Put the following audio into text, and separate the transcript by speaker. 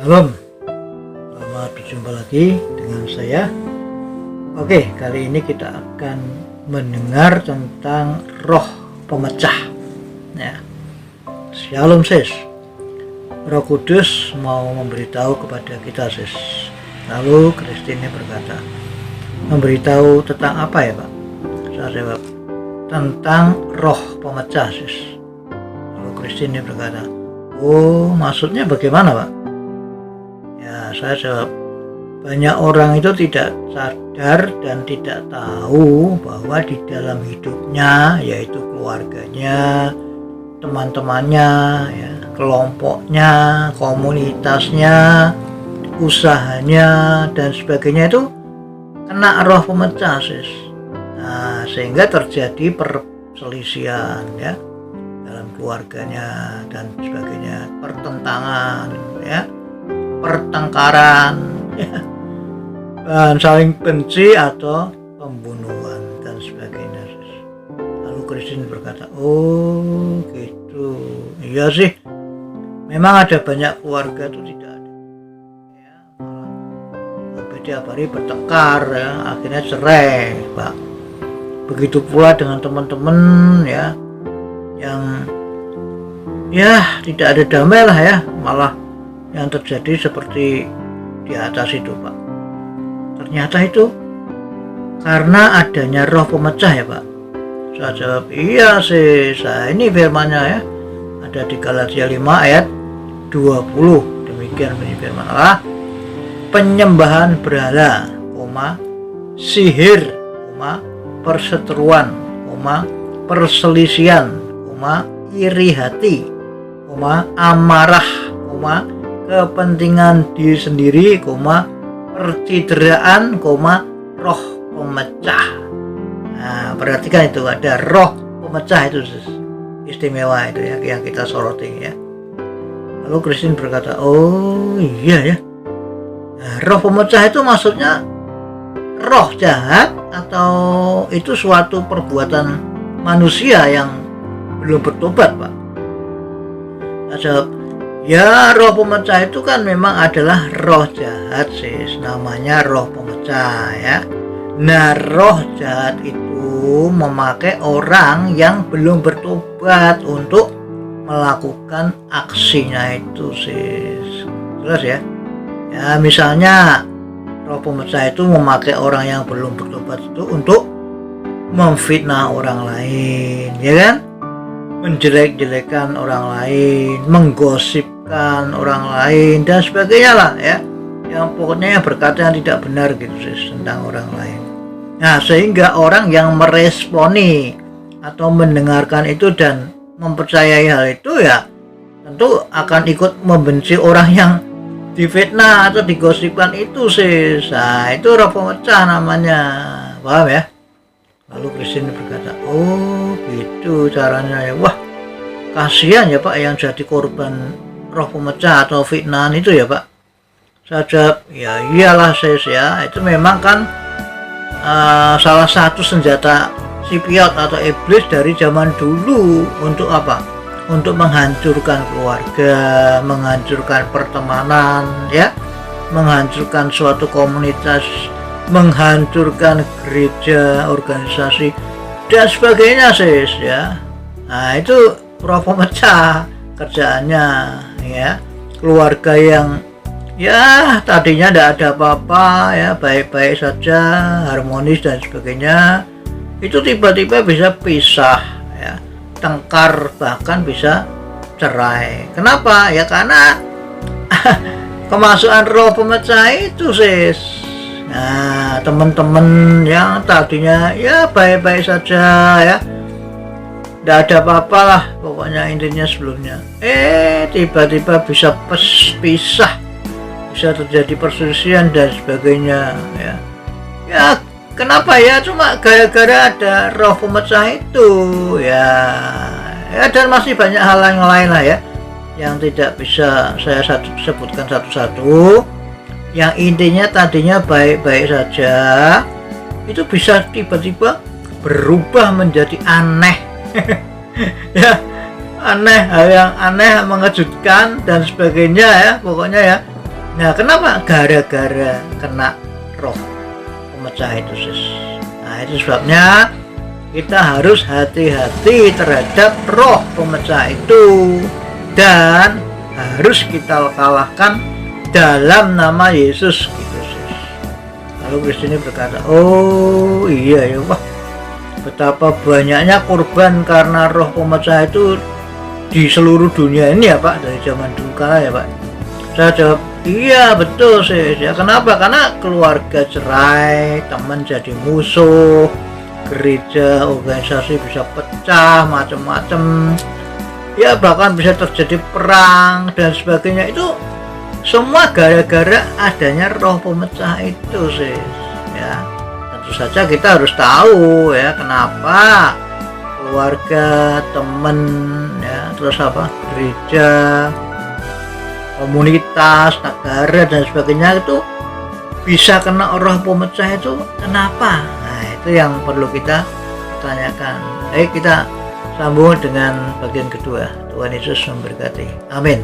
Speaker 1: Salam, selamat berjumpa lagi dengan saya. Oke, kali ini kita akan mendengar tentang roh pemecah. Ya, Shalom sis. Roh Kudus mau memberitahu kepada kita sis. Lalu Kristine berkata, memberitahu tentang apa ya Pak? Saya jawab, tentang roh pemecah sis. Lalu Kristine berkata, oh maksudnya bagaimana Pak? Ya, saya jawab, banyak orang itu tidak sadar dan tidak tahu bahwa di dalam hidupnya, yaitu keluarganya, teman-temannya, ya, kelompoknya, komunitasnya, usahanya, dan sebagainya itu kena roh pemecah sis. Nah, sehingga terjadi perselisihan ya dalam keluarganya dan sebagainya, pertentangan ya, pertengkaran ya, dan saling benci atau pembunuhan dan sebagainya. Lalu Kristine berkata, oh gitu, iya sih, memang ada banyak keluarga itu tidak ada ya, malah tiap hari bertengkar ya, akhirnya cerai Pak. Begitu pula dengan teman-teman ya, yang ya tidak ada damai lah ya, malah yang terjadi seperti di atas itu Pak. Ternyata itu karena adanya roh pemecah ya Pak. Saya jawab, iya sih, ini firmannya ya, ada di Galatia 5 ayat 20. Demikian bunyi firman Allah, penyembahan berhala, sihir, perseteruan, perselisihan, iri hati, amarah, kepentingan diri sendiri, percideraan, roh pemecah. Nah, perhatikan itu ada roh pemecah itu istimewa itu ya, yang kita soroti ya. Lalu Kristine berkata, oh iya ya. Nah, roh pemecah itu maksudnya roh jahat atau itu suatu perbuatan manusia yang belum bertobat Pak? Saya jawab, ya, roh pemecah itu kan memang adalah roh jahat sis, namanya roh pemecah ya. Nah, roh jahat itu memakai orang yang belum bertobat untuk melakukan aksinya itu sis. Jelas ya? Ya, misalnya roh pemecah itu memakai orang yang belum bertobat itu untuk memfitnah orang lain, ya kan? Menjelek-jelekan orang lain, menggosipkan orang lain dan sebagainya lah ya, yang pokoknya yang berkata yang tidak benar gitu sih tentang orang lain. Nah, sehingga orang yang meresponi atau mendengarkan itu dan mempercayai hal itu ya tentu akan ikut membenci orang yang difitnah atau digosipkan itu sih. Nah, itu roh pemecah namanya, paham ya? Lalu Kristine berkata, oh gitu caranya ya. Wah, kasihan ya Pak yang jadi korban roh pemecah atau fitnahan itu ya Pak. Saya jawab, ya iyalah sis ya, itu memang kan salah satu senjata Sipiot atau iblis dari zaman dulu. Untuk apa? Untuk menghancurkan keluarga, menghancurkan pertemanan ya, menghancurkan suatu komunitas, menghancurkan gereja, organisasi dan sebagainya sis ya. Nah, itu roh pemecah kerjaannya ya. Keluarga yang ya tadinya tidak ada apa-apa ya, baik-baik saja, harmonis dan sebagainya, itu tiba-tiba bisa pisah ya, tengkar, bahkan bisa cerai. Kenapa? Ya karena kemasukan roh pemecah itu sis. Nah, teman-teman yang tadinya ya baik-baik saja ya, tidak ada apa-apa lah pokoknya intinya sebelumnya, tiba-tiba bisa pisah, bisa terjadi perselisihan dan sebagainya ya. Ya kenapa ya? Cuma gara-gara ada roh pemecah itu ya. Ya, dan masih banyak hal yang lain lah ya, yang tidak bisa saya sebutkan satu-satu. Yang intinya tadinya baik-baik saja, itu bisa tiba-tiba berubah menjadi aneh. Ya, aneh, hal yang aneh, mengejutkan dan sebagainya ya, pokoknya ya Nah, kenapa? Gara-gara kena roh pemecah itu, sis. Nah, itu sebabnya kita harus hati-hati terhadap roh pemecah itu, dan harus kita kalahkan dalam nama Yesus gitu, sis. Lalu Kristen berkata, oh iya ya, wah betapa banyaknya korban karena roh pemecah itu di seluruh dunia ini ya Pak, dari zaman dulu kala ya Pak. Saya jawab, iya betul sih ya. Kenapa? Karena keluarga cerai, teman jadi musuh, gereja, organisasi bisa pecah, macam-macam ya, bahkan bisa terjadi perang dan sebagainya. Itu semua gara-gara adanya roh pemecah itu sih ya. Tentu saja kita harus tahu ya kenapa keluarga, teman ya, terus gereja, komunitas, negara dan sebagainya itu bisa kena roh pemecah itu kenapa? Nah, itu yang perlu kita tanyakan. Baik, kita sambung dengan bagian kedua. Tuhan Yesus memberkati. Amin.